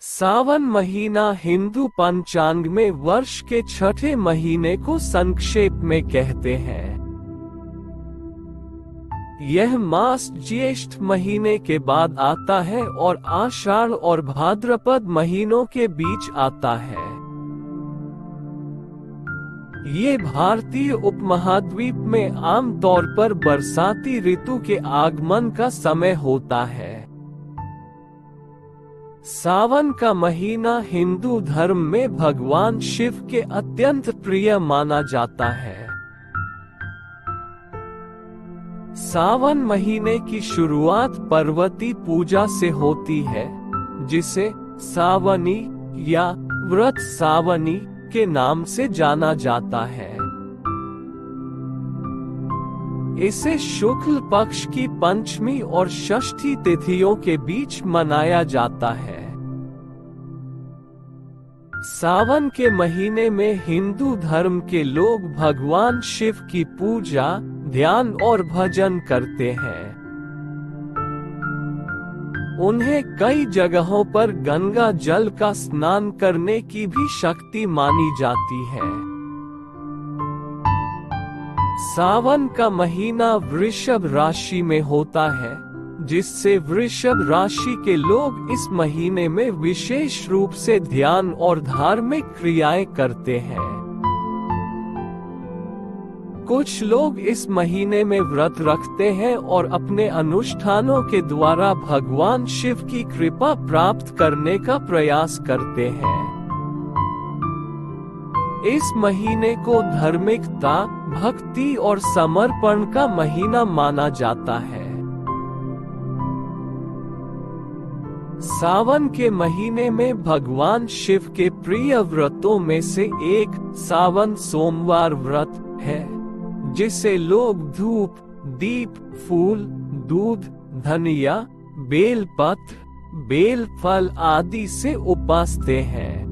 सावन महीना हिंदू पंचांग में वर्ष के छठे महीने को संक्षेप में कहते हैं। यह मास ज्येष्ठ महीने के बाद आता है और आषाढ़ और भाद्रपद महीनों के बीच आता है। ये भारतीय उपमहाद्वीप में आमतौर पर बरसाती ऋतु के आगमन का समय होता है। सावन का महीना हिंदू धर्म में भगवान शिव के अत्यंत प्रिय माना जाता है। सावन महीने की शुरुआत पार्वती पूजा से होती है, जिसे सावनी या व्रत सावनी के नाम से जाना जाता है। इसे शुक्ल पक्ष की पंचमी और षष्ठी तिथियों के बीच मनाया जाता है। सावन के महीने में हिंदू धर्म के लोग भगवान शिव की पूजा, ध्यान और भजन करते हैं। उन्हें कई जगहों पर गंगा जल का स्नान करने की भी शक्ति मानी जाती है। सावन का महीना वृषभ राशि में होता है, जिससे वृषभ राशि के लोग इस महीने में विशेष रूप से ध्यान और धार्मिक क्रियाएं करते हैं। कुछ लोग इस महीने में व्रत रखते हैं और अपने अनुष्ठानों के द्वारा भगवान शिव की कृपा प्राप्त करने का प्रयास करते हैं। इस महीने को धार्मिकता, भक्ति और समर्पण का महीना माना जाता है। सावन के महीने में भगवान शिव के प्रिय व्रतों में से एक सावन सोमवार व्रत है, जिसे लोग धूप, दीप, फूल, दूध, धनिया, बेलपत्र, बेल फल आदि से उपासते हैं।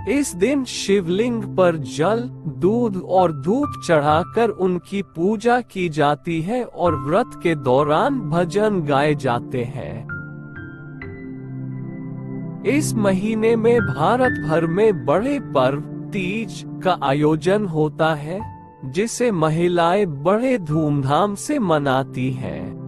इस दिन शिवलिंग पर जल, दूध और धूप चढ़ाकर उनकी पूजा की जाती है और व्रत के दौरान भजन गाए जाते हैं। इस महीने में भारत भर में बड़े पर्व तीज का आयोजन होता है, जिसे महिलाएं बड़े धूमधाम से मनाती हैं।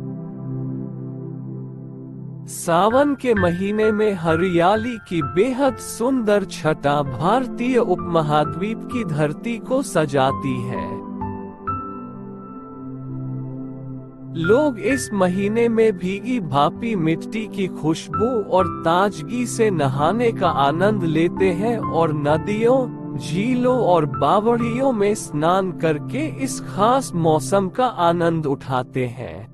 सावन के महीने में हरियाली की बेहद सुंदर छटा भारतीय उपमहाद्वीप की धरती को सजाती है। लोग इस महीने में भीगी भापी मिट्टी की खुशबू और ताजगी से नहाने का आनंद लेते हैं और नदियों, झीलों और बावड़ियों में स्नान करके इस खास मौसम का आनंद उठाते हैं।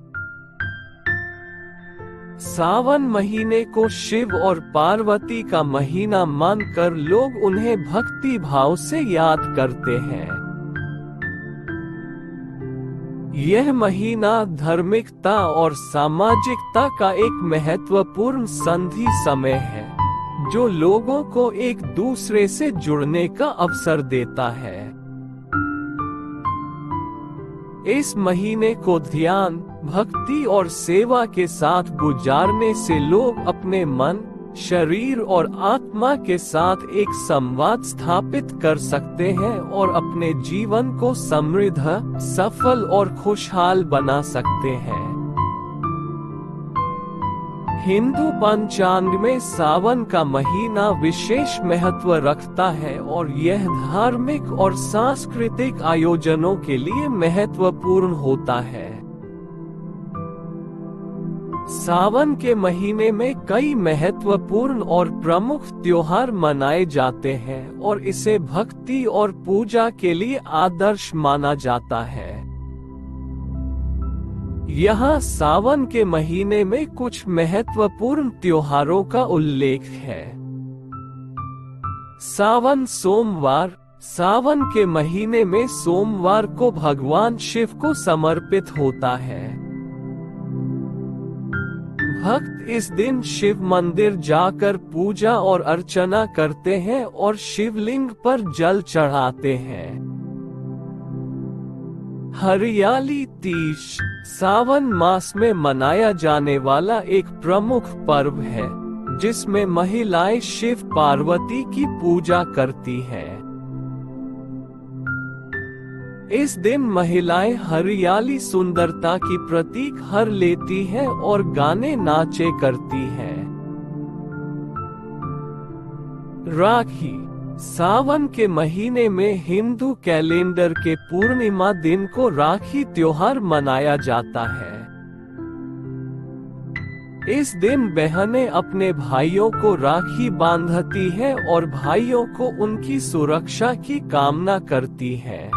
सावन महीने को शिव और पार्वती का महीना मानकर लोग उन्हें भक्ति भाव से याद करते हैं। यह महीना धार्मिकता और सामाजिकता का एक महत्वपूर्ण संधि समय है, जो लोगों को एक दूसरे से जुड़ने का अवसर देता है। इस महीने को ध्यान, भक्ति और सेवा के साथ गुजारने से लोग अपने मन, शरीर और आत्मा के साथ एक संवाद स्थापित कर सकते हैं और अपने जीवन को समृद्ध, सफल और खुशहाल बना सकते हैं। हिंदू पंचांग में सावन का महीना विशेष महत्व रखता है और यह धार्मिक और सांस्कृतिक आयोजनों के लिए महत्वपूर्ण होता है। सावन के महीने में कई महत्वपूर्ण और प्रमुख त्योहार मनाए जाते हैं और इसे भक्ति और पूजा के लिए आदर्श माना जाता है। यहाँ सावन के महीने में कुछ महत्वपूर्ण त्योहारों का उल्लेख है। सावन सोमवार। सावन के महीने में सोमवार को भगवान शिव को समर्पित होता है। भक्त इस दिन शिव मंदिर जाकर पूजा और अर्चना करते हैं और शिवलिंग पर जल चढ़ाते हैं। हरियाली तीज सावन मास में मनाया जाने वाला एक प्रमुख पर्व है, जिसमें महिलाएं शिव पार्वती की पूजा करती हैं। इस दिन महिलाएं हरियाली सुंदरता की प्रतीक हर लेती हैं और गाने नाचे करती हैं। राखी सावन के महीने में हिंदू कैलेंडर के पूर्णिमा दिन को राखी त्योहार मनाया जाता है। इस दिन बहनें अपने भाइयों को राखी बांधती हैं और भाइयों को उनकी सुरक्षा की कामना करती हैं।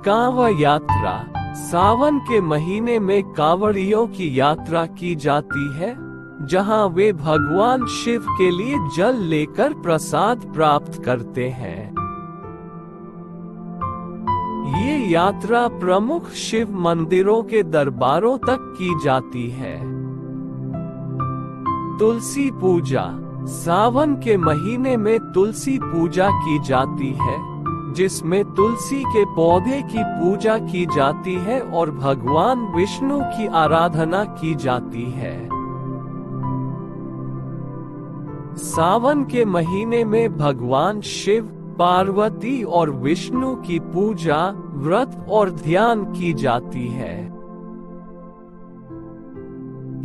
कांवड़ यात्रा सावन के महीने में कांवड़ियों की यात्रा की जाती है, जहां वे भगवान शिव के लिए जल लेकर प्रसाद प्राप्त करते हैं। ये यात्रा प्रमुख शिव मंदिरों के दरबारों तक की जाती है। तुलसी पूजा सावन के महीने में तुलसी पूजा की जाती है, जिसमें तुलसी के पौधे की पूजा की जाती है और भगवान विष्णु की आराधना की जाती है। सावन के महीने में भगवान शिव, पार्वती और विष्णु की पूजा, व्रत और ध्यान की जाती है।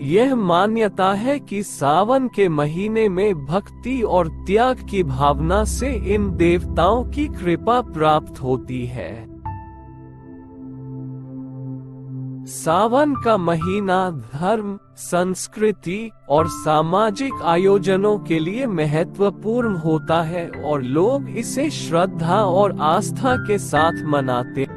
यह मान्यता है कि सावन के महीने में भक्ति और त्याग की भावना से इन देवताओं की कृपा प्राप्त होती है। सावन का महीना धर्म, संस्कृति और सामाजिक आयोजनों के लिए महत्वपूर्ण होता है और लोग इसे श्रद्धा और आस्था के साथ मनाते हैं।